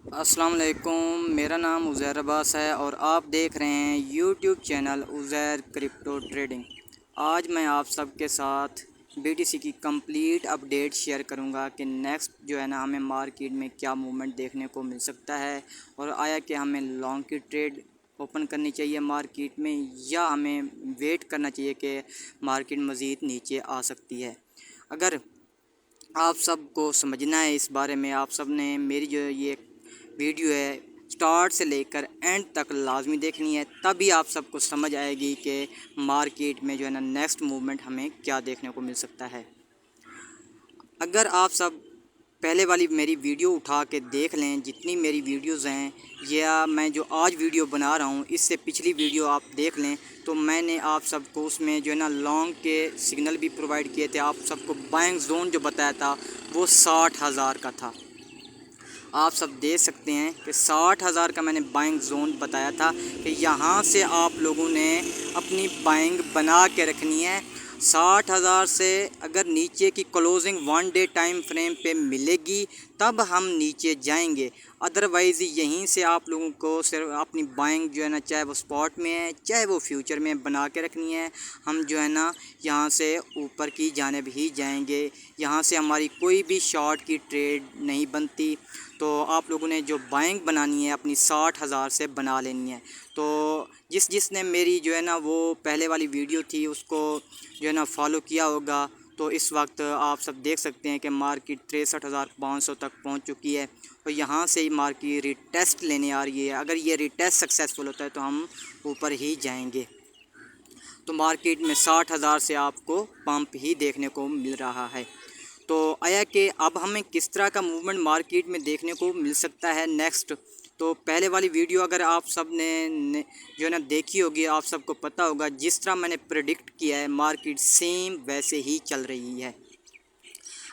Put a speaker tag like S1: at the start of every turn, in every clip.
S1: अस्सलाम वालेकुम, मेरा नाम उज़ैर अब्बास है और आप देख रहे हैं YouTube channel Uzair crypto trading. आज मैं आप सबके साथ बीटीसी की कंप्लीट अपडेट शेयर करूंगा कि नेक्स्ट जो है ना हमें मार्केट में क्या मूवमेंट देखने को मिल सकता है और आया कि हमें लॉन्ग की ट्रेड ओपन करनी चाहिए मार्केट में या हमें वेट करना चाहिए कि मार्केट मज़ीद नीचे आ सकती है। अगर आप सबको समझना है इस बारे में, आप सब ने मेरी जो ये वीडियो है स्टार्ट से लेकर एंड तक लाजमी देखनी है, तभी आप सबको समझ आएगी कि मार्केट में जो है ना नेक्स्ट मूवमेंट हमें क्या देखने को मिल सकता है। अगर आप सब पहले वाली मेरी वीडियो उठा के देख लें, जितनी मेरी वीडियोज़ हैं या मैं जो आज वीडियो बना रहा हूँ इससे पिछली वीडियो आप देख लें, तो मैंने आप सबको उसमें जो है ना लॉन्ग के सिग्नल भी प्रोवाइड किए थे। आप सबको बाइंग जोन जो बताया था वो 60,000 का था। आप सब देख सकते हैं कि 60,000 का मैंने बाइंग जोन बताया था कि यहाँ से आप लोगों ने अपनी बाइंग बना के रखनी है। 60,000 से अगर नीचे की क्लोजिंग 1 डे टाइम फ्रेम पे मिलेगी तब हम नीचे जाएंगे, अदरवाइज़ यहीं से आप लोगों को सिर्फ अपनी बाइंग जो है ना, चाहे वो स्पॉट में है चाहे वो फ्यूचर में, बना के रखनी है। हम जो है ना यहाँ से ऊपर की जानिब ही जाएंगे, यहाँ से हमारी कोई भी शॉर्ट की ट्रेड नहीं बनती। तो आप लोगों ने जो बाइंग बनानी है अपनी 60,000 से बना लेनी है। तो जिसने मेरी जो है ना वो पहले वाली वीडियो थी उसको जो है ना फॉलो किया होगा, तो इस वक्त आप सब देख सकते हैं कि मार्केट 63,500 तक पहुंच चुकी है और यहाँ से ही मार्केट रिटेस्ट लेने आ रही है। अगर ये रिटेस्ट सक्सेसफुल होता है तो हम ऊपर ही जाएंगे। तो मार्केट में 60,000 से आपको पंप ही देखने को मिल रहा है। तो आया कि अब हमें किस तरह का मूवमेंट मार्केट में देखने को मिल सकता है नेक्स्ट। तो पहले वाली वीडियो अगर आप सब ने जो है ना देखी होगी, आप सबको पता होगा जिस तरह मैंने प्रेडिक्ट किया है मार्केट सेम वैसे ही चल रही है।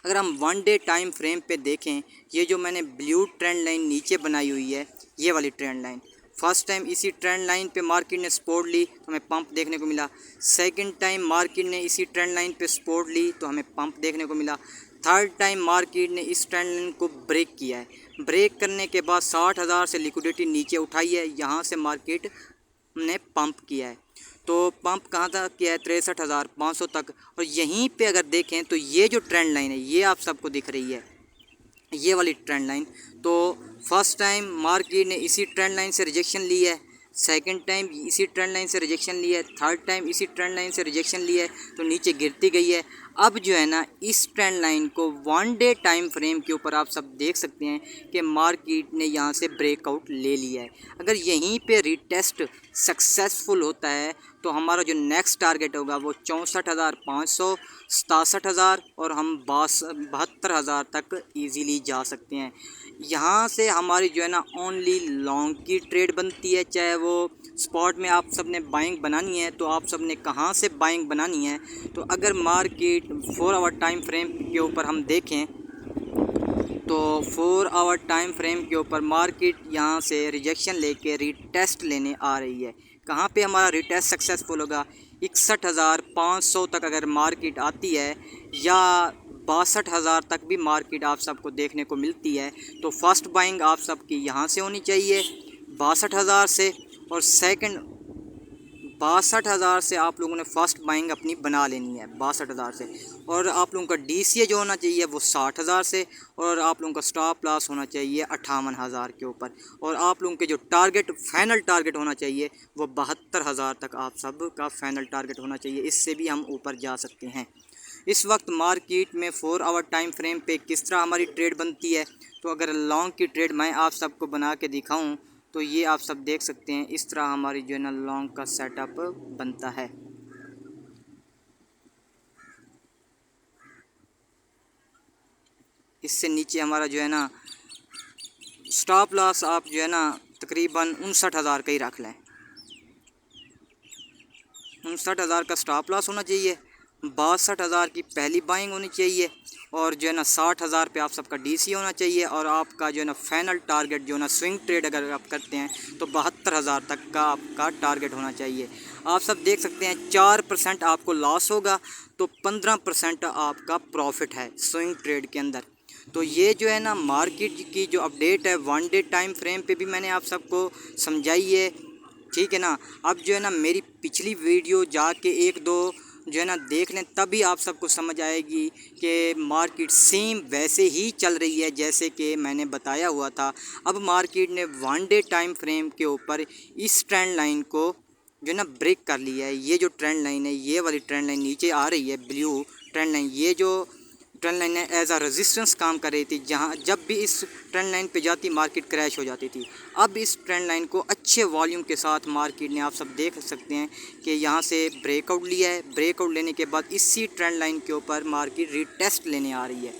S1: अगर हम 1 डे टाइम फ्रेम पे देखें, ये जो मैंने ब्लू ट्रेंड लाइन नीचे बनाई हुई है, ये वाली ट्रेंड लाइन, फर्स्ट टाइम इसी ट्रेंड लाइन पे मार्केट ने सपोर्ट ली तो हमें पंप देखने को मिला। सेकंड टाइम मार्केट ने इसी ट्रेंड लाइन पे सपोर्ट ली तो हमें पंप देखने को मिला। थर्ड टाइम मार्केट ने इस ट्रेंड लाइन को ब्रेक किया है। ब्रेक करने के बाद 60,000 से लिक्विडिटी नीचे उठाई है, यहाँ से मार्केट ने पंप किया है। तो पंप कहाँ तक किया है? 63,500 तक। और यहीं पे अगर देखें तो ये जो ट्रेंड लाइन है ये आप सबको दिख रही है, ये वाली ट्रेंड लाइन। तो फर्स्ट टाइम मार्केट ने इसी ट्रेंड लाइन से रिजेक्शन ली है, सेकंड टाइम इसी ट्रेंड लाइन से रिजेक्शन ली है, थर्ड टाइम इसी ट्रेंड लाइन से रिजेक्शन ली है, तो नीचे गिरती गई है। अब जो है ना इस ट्रेंड लाइन को 1 डे टाइम फ्रेम के ऊपर आप सब देख सकते हैं कि मार्केट ने यहाँ से ब्रेकआउट ले लिया है। अगर यहीं पे रिटेस्ट सक्सेसफुल होता है तो हमारा जो नेक्स्ट टारगेट होगा वो 64,500, 67,000 और हम 72,000 तक इजीली जा सकते हैं। यहाँ से हमारी जो है ना ओनली लॉन्ग की ट्रेड बनती है, चाहे वो स्पॉट में आप सब ने बाइंग बनानी है तो आप सब ने कहाँ से बाइंग बनानी है। तो अगर मार्केट 4 आवर टाइम फ्रेम के ऊपर हम देखें तो 4 आवर टाइम फ्रेम के ऊपर मार्केट यहाँ से रिजेक्शन लेके रिटेस्ट लेने आ रही है। कहाँ पे हमारा रिटेस्ट सक्सेसफुल होगा? 61,500 तक अगर मार्केट आती है या 62,000 तक भी मार्केट आप सबको देखने को मिलती है तो फर्स्ट बाइंग आप सबकी यहाँ से होनी चाहिए 62,000 से, और सेकंड 62,000 से आप लोगों ने फ़र्स्ट बाइंग अपनी बना लेनी है 62,000 से। और आप लोगों का डीसीए जो होना चाहिए वो 60,000 से, और आप लोगों का स्टॉप लॉस होना चाहिए 58,000 के ऊपर, और आप लोगों के जो टारगेट फाइनल टारगेट होना चाहिए वो 72,000 तक आप सब का फाइनल टारगेट होना चाहिए। इससे भी हम ऊपर जा सकते हैं। इस वक्त मार्केट में 4 आवर टाइम फ्रेम पे किस तरह हमारी ट्रेड बनती है, तो अगर लॉन्ग की ट्रेड मैं आप सबको बना के दिखाऊं तो ये आप सब देख सकते हैं इस तरह हमारी जो है ना लॉन्ग का सेटअप बनता है। इससे नीचे हमारा जो है ना स्टॉप लॉस आप जो है ना तकरीबन 59,000 का ही रख लें। 59,000 का स्टॉप लॉस होना चाहिए, 62,000 की पहली बाइंग होनी चाहिए, और जो है ना 60,000 पे आप सबका डीसी होना चाहिए, और आपका जो है ना फाइनल टारगेट जो है ना स्विंग ट्रेड अगर आप करते हैं तो 72,000 तक का आपका टारगेट होना चाहिए। आप सब देख सकते हैं 4% आपको लॉस होगा तो 15% आपका प्रॉफिट है स्विंग ट्रेड के अंदर। तो ये जो है ना मार्केट की जो अपडेट है 1 डे टाइम फ्रेम पे भी मैंने आप सबको समझाई है, ठीक है ना। अब जो है ना मेरी पिछली वीडियो जाके एक दो जो है ना देख लें, तभी आप सबको समझ आएगी कि मार्केट सेम वैसे ही चल रही है जैसे कि मैंने बताया हुआ था। अब मार्केट ने 1 डे टाइम फ्रेम के ऊपर इस ट्रेंड लाइन को जो है ना ब्रेक कर लिया है। ये जो ट्रेंड लाइन है, ये वाली ट्रेंड लाइन नीचे आ रही है ब्लू ट्रेंड लाइन, ये जो ट्रेंड लाइन एज आ रेजिस्टेंस काम कर रही थी, जहां जब भी इस ट्रेंड लाइन पे जाती मार्केट क्रैश हो जाती थी। अब इस ट्रेंड लाइन को अच्छे वॉल्यूम के साथ मार्केट ने, आप सब देख सकते हैं कि यहाँ से ब्रेकआउट लिया है। ब्रेकआउट लेने के बाद इसी ट्रेंड लाइन के ऊपर मार्केट रीटेस्ट लेने आ रही है।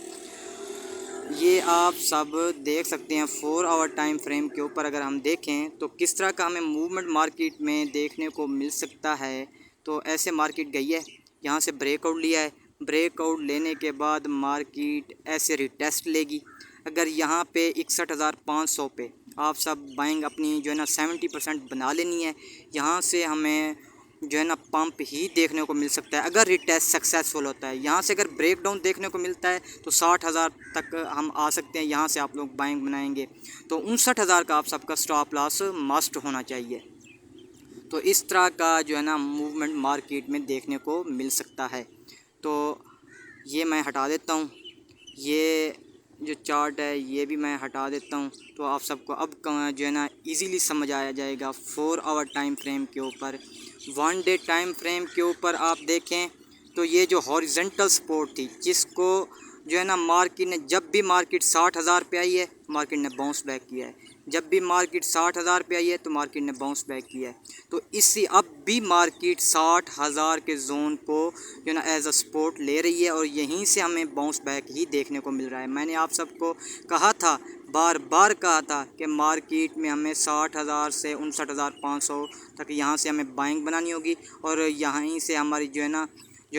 S1: ये आप सब देख सकते हैं 4 आवर टाइम फ्रेम के ऊपर अगर हम देखें तो किस तरह का हमें मूवमेंट मार्केट में देखने को मिल सकता है। तो ऐसे मार्केट गई है, यहाँ से ब्रेकआउट लिया है, ब्रेकआउट लेने के बाद मार्केट ऐसे रिटेस्ट लेगी। अगर यहाँ पे 61,500 पे आप सब बाइंग अपनी जो है ना 70% बना लेनी है। यहाँ से हमें जो है ना पंप ही देखने को मिल सकता है अगर रिटेस्ट सक्सेसफुल होता है। यहाँ से अगर ब्रेक डाउन देखने को मिलता है तो 60,000 तक हम आ सकते हैं। यहाँ से आप लोग बाइंग बनाएंगे तो 59,000 का आप सबका स्टॉप लॉस मस्ट होना चाहिए। तो इस तरह का जो है ना मूवमेंट मार्केट में देखने को मिल सकता है। तो ये मैं हटा देता हूँ, ये जो चार्ट है ये भी मैं हटा देता हूँ। तो आप सबको अब जो है ना इजीली समझ आया जाएगा 4 आवर टाइम फ्रेम के ऊपर। 1 डे टाइम फ्रेम के ऊपर आप देखें तो ये जो हॉरिजेंटल सपोर्ट थी, जिसको जो है ना मार्केट ने, जब भी मार्केट 60,000 पे आई है मार्केट ने बाउंस बैक किया है। जब भी मार्केट 60,000 पे आई है तो मार्केट ने बाउंस बैक किया है। तो इसी अब भी मार्केट 60,000 के जोन को जो ना एज अ सपोर्ट ले रही है और यहीं से हमें बाउंस बैक ही देखने को मिल रहा है। मैंने आप सबको कहा था, बार बार कहा था कि मार्केट में हमें 60,000 से 59,500 तक यहाँ से हमें बाइंग बनानी होगी और यहीं से हमारी जो है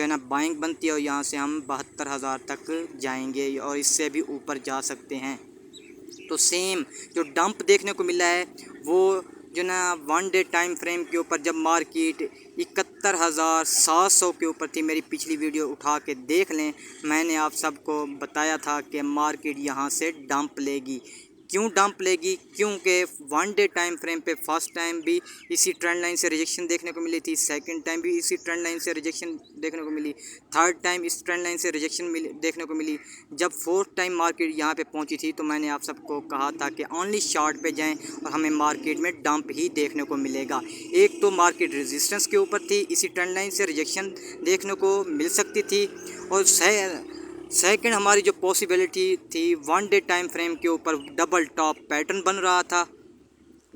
S1: ना बाइंग बनती है और यहाँ से हम 72,000 तक जाएंगे और इससे भी ऊपर जा सकते हैं। तो सेम जो डंप देखने को मिला है वो जो ना 1 डे टाइम फ्रेम के ऊपर जब मार्केट 71,700 के ऊपर थी, मेरी पिछली वीडियो उठा के देख लें, मैंने आप सबको बताया था कि मार्केट यहाँ से डंप लेगी। क्यों डंप लेगी? क्योंकि 1 डे टाइम फ्रेम पे फर्स्ट टाइम भी इसी ट्रेंड लाइन से रिजेक्शन देखने को मिली थी, सेकंड टाइम भी इसी ट्रेंड लाइन से रिजेक्शन देखने को मिली, थर्ड टाइम इस ट्रेंड लाइन से रिजेक्शन देखने को मिली। जब फोर्थ टाइम मार्केट यहाँ पे पहुँची थी तो मैंने आप सबको कहा था कि ओनली शॉर्ट पे जाएं और हमें मार्केट में डंप ही देखने को मिलेगा। एक तो मार्केट रेजिस्टेंस के ऊपर थी, इसी ट्रेंड लाइन से रिजेक्शन देखने को मिल सकती थी, और सेकंड हमारी जो पॉसिबिलिटी थी 1 डे टाइम फ्रेम के ऊपर डबल टॉप पैटर्न बन रहा था,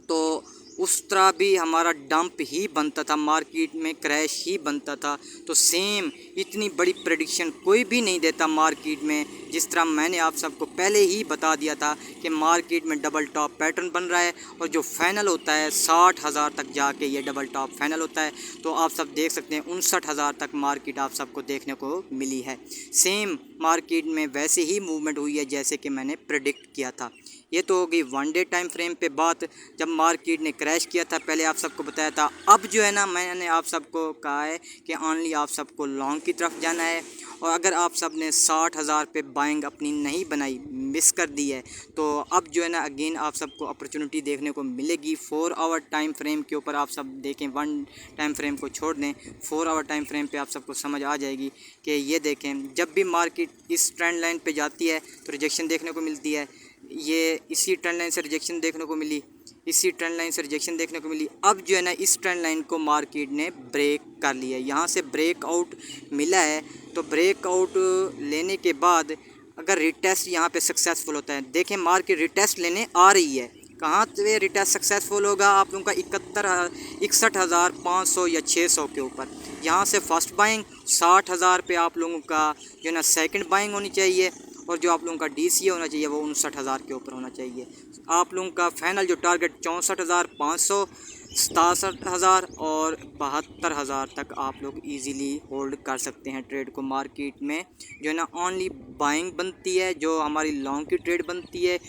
S1: तो उस तरह भी हमारा डंप ही बनता था, मार्केट में क्रैश ही बनता था। तो सेम इतनी बड़ी प्रेडिक्शन कोई भी नहीं देता मार्केट में, जिस तरह मैंने आप सबको पहले ही बता दिया था कि मार्केट में डबल टॉप पैटर्न बन रहा है और जो फाइनल होता है 60,000 तक जाके ये डबल टॉप फाइनल होता है। तो आप सब देख सकते हैं 59,000 तक मार्केट आप सबको देखने को मिली है। सेम मार्केट में वैसे ही मूवमेंट हुई है जैसे कि मैंने प्रेडिक्ट किया था। ये तो हो गई 1 डे टाइम फ्रेम पे बात, जब मार्केट ने क्रैश किया था, पहले आप सबको बताया था। अब जो है ना मैंने आप सबको कहा है कि ओनली आप सबको लॉन्ग की तरफ जाना है, और अगर आप सब ने 60,000 पे बाइंग अपनी नहीं बनाई, मिस कर दी है, तो अब जो है ना अगेन आप सबको अपॉर्चुनिटी देखने को मिलेगी 4 आवर टाइम फ्रेम के ऊपर। आप सब देखें, 1 टाइम फ्रेम को छोड़ दें, 4 आवर टाइम फ्रेम पे आप सबको समझ आ जाएगी कि ये देखें जब भी मार्केट इस ट्रेंड लाइन पे जाती है तो रिजेक्शन देखने को मिलती है। ये इसी ट्रेंड लाइन से रिजेक्शन देखने को मिली, इसी ट्रेंड लाइन से रिजेक्शन देखने को मिली। अब जो है ना इस ट्रेंड लाइन को मार्केट ने ब्रेक कर लिया है, यहाँ से ब्रेकआउट मिला है। तो ब्रेकआउट लेने के बाद अगर रिटेस्ट यहाँ पे सक्सेसफुल होता है, देखें मार्केट रिटेस्ट लेने आ रही है, कहाँ से रिटेस्ट सक्सेसफुल होगा आप लोगों का 61,500 या 600 के ऊपर। यहाँ से फर्स्ट बाइंग 60,000 पे आप लोगों का जो है ना सेकंड बाइंग होनी चाहिए, और जो आप लोगों का DCA होना चाहिए वो 59,000 के ऊपर होना चाहिए। आप लोगों का फाइनल जो टारगेट 64,500, 67,000 और 72,000 तक आप लोग इजीली होल्ड कर सकते हैं ट्रेड को। मार्केट में जो है ना ओनली बाइंग बनती है, जो हमारी लॉन्ग की ट्रेड बनती है,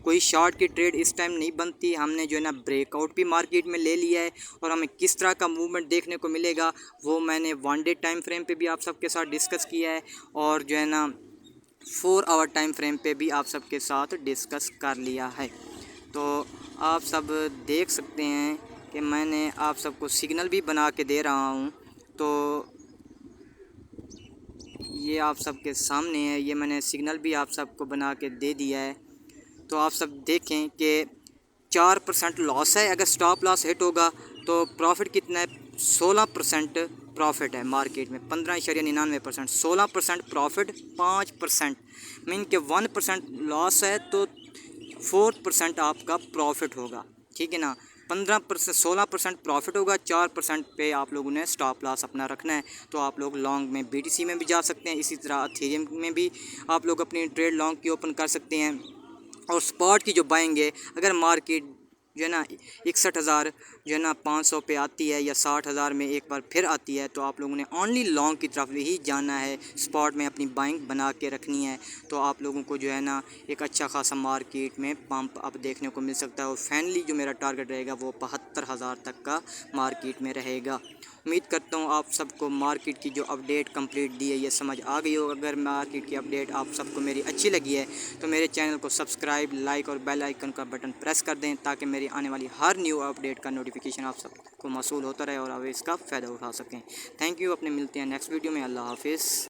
S1: कोई शॉर्ट की ट्रेड इस टाइम नहीं बनती। हमने जो है ना ब्रेकआउट भी मार्केट में ले लिया है, और हमें किस तरह का मूवमेंट देखने को मिलेगा वो मैंने 1 डे टाइम फ्रेम पे भी आप सबके साथ डिस्कस किया है। और जो है ना 4 आवर टाइम फ्रेम पे भी आप सबके साथ डिस्कस कर लिया है। तो आप सब देख सकते हैं कि मैंने आप सबको सिग्नल भी बना के दे रहा हूँ। तो ये आप सबके सामने है, ये मैंने सिग्नल भी आप सबको बना के दे दिया है। तो आप सब देखें कि 4% लॉस है। अगर स्टॉप लॉस हिट होगा तो प्रॉफिट कितना है? 16% प्रॉफिट है मार्केट में, 15.99%। 16% प्रॉफिट, 5% मीन के 1% लॉस है तो 4% आपका प्रॉफिट होगा, ठीक है ना। 15% 16% प्रॉफिट होगा, 4% पे आप लोगों ने स्टॉप लॉस अपना रखना है। तो आप लोग लॉन्ग में BTC में भी जा सकते हैं, इसी तरह अथेरियम में भी आप लोग अपनी ट्रेड लॉन्ग की ओपन कर सकते हैं। और स्पॉट की जो बाएंगे, अगर मार्केट जो है ना 61,000 जो है ना 500 पे आती है या 60,000 में एक बार फिर आती है, तो आप लोगों ने ओनली लॉन्ग की तरफ ही जाना है, स्पॉट में अपनी बाइंग बना के रखनी है। तो आप लोगों को जो है ना एक अच्छा खासा मार्केट में पंप अप देखने को मिल सकता है। और फाइनली जो मेरा टारगेट रहेगा वो 72,000 तक का मार्केट में रहेगा। उम्मीद करता हूँ आप सबको मार्केट की जो अपडेट कंप्लीट दी है ये समझ आ गई हो। अगर मार्केट की अपडेट आप सबको मेरी अच्छी लगी है तो मेरे चैनल को सब्सक्राइब, लाइक और बेल आइकन का बटन प्रेस कर दें, ताकि मेरी आने वाली हर न्यू अपडेट का नोटिफिकेशन आप सबको मौसूल होता रहे और आप इसका फ़ायदा उठा सकें। Thank you. अपने मिलते हैं नेक्स्ट वीडियो में। अल्लाह हाफिज़।